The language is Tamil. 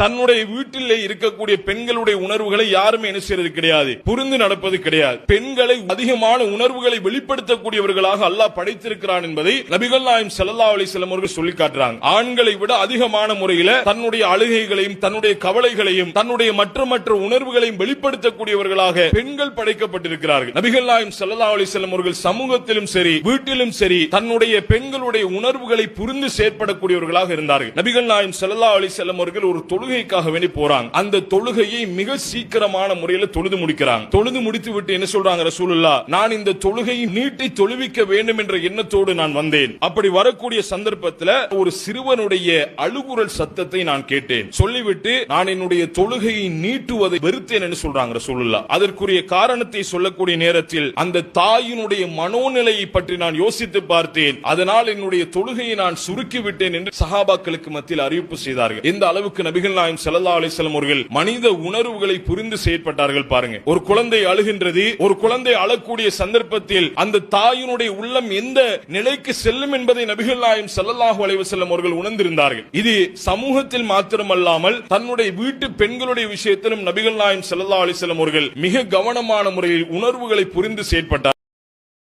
தன்னுடைய வீட்டிலே இருக்கக்கூடிய பெண்களுடைய உணர்வுகளை யாருமே என்ன செய்யறது கிடையாது, புரிந்து நடப்பது கிடையாது. பெண்களை அதிகமான உணர்வுகளை வெளிப்படுத்தக்கூடியவர்களாக அல்லாஹ் படைத்திருக்கிறான் என்பதை நபிகள் நாயகம் ஸல்லல்லாஹு அலைஹி வஸல்லம் அவர்கள் சொல்லி காட்டுறாங்க. ஆண்களை விட அதிகமான முறையில் தன்னுடைய அழுகைகளையும் தன்னுடைய கவலைகளையும் தன்னுடைய மற்ற உணர்வுகளையும் வெளிப்படுத்தக்கூடியவர்களாக பெண்கள் படைக்கப்பட்டிருக்கிறார்கள். நபிகள் நாயகம் ஸல்லல்லாஹு அலைஹி வஸல்லம் அவர்கள் சமூகத்திலும் சரி வீட்டிலும் சரி தன்னுடைய பெண்களுடைய உணர்வுகளை புரிந்து செயற்படக்கூடியவர்களாக இருந்தார்கள். நபிகள் நாயகம் ஸல்லல்லாஹு அலைஹி வஸல்லம் அவர்கள் ஒரு தொழுகைக்காக வேண்டி போறாங்க. அந்த தொழுகையை மிக சீக்கிரமான முறையில் தொழுது முடிக்கிறாங்க. தொழுது முடித்து விட்டு என்ன சொல்றாங்க ரசூலுல்லாஹ், நான் இந்த தொழுகையை நீட்டி தொழுவிக்க வேண்டும் என்ற எண்ணத்தோடு நான் வந்தேன். அப்படி வரக்கூடிய சந்தர்ப்பத்தில் ஒரு சிறுவனுடைய அழுகுரல் சத்தத்தை நான் கேட்டேன். சொல்லிவிட்டு நான் என்னுடைய தொழுகையை நீட்டுவதை வெறுத்தேன் என்று சொல்றாங்க ரசூலுல்லாஹ். அதற்குரிய காரணத்தை சொல்லக்கூடிய நேரத்தில் அந்த தாயினுடைய மனோநிலையை பற்றி நான் யோசித்து பார்த்தேன். அதனால் என்னுடைய தொழுகையை நான் சுருக்கி விட்டேன் என்று சஹாபாக்களுக்கு மத்தியில் அறிவிப்பு செய்தார்கள். இந்த அளவுக்கு நபிகள் நாயகம் ஸல்லல்லாஹு அலைஹி வஸல்லம் அவர்கள் மனித உணர்வுகளை புரிந்து செயற்பட்டார்கள். பாருங்க, ஒரு குழந்தை அழுகின்றது, ஒரு குழந்தை அழக்கூடிய சந்தர்ப்பத்தில் அந்த தாயினுடைய உள்ளம் எந்த நிலைக்கு செல்லும் என்பதை நபிகள் நாயகம் ஸல்லல்லாஹு அலைஹி வஸல்லம் அவர்கள் உணர்ந்திருந்தார்கள். இது சமூகத்தில் மாத்திரமல்லாமல் தன்னுடைய வீட்டு பெண்களுடைய விஷயத்திலும் நபிகள் நாயகம் ஸல்லல்லாஹு அலைஹி வஸல்லம் அவர்கள் மிக கவனமான முறையில் உணர்வுகளை புரிந்து செயற்பட்டார்கள்.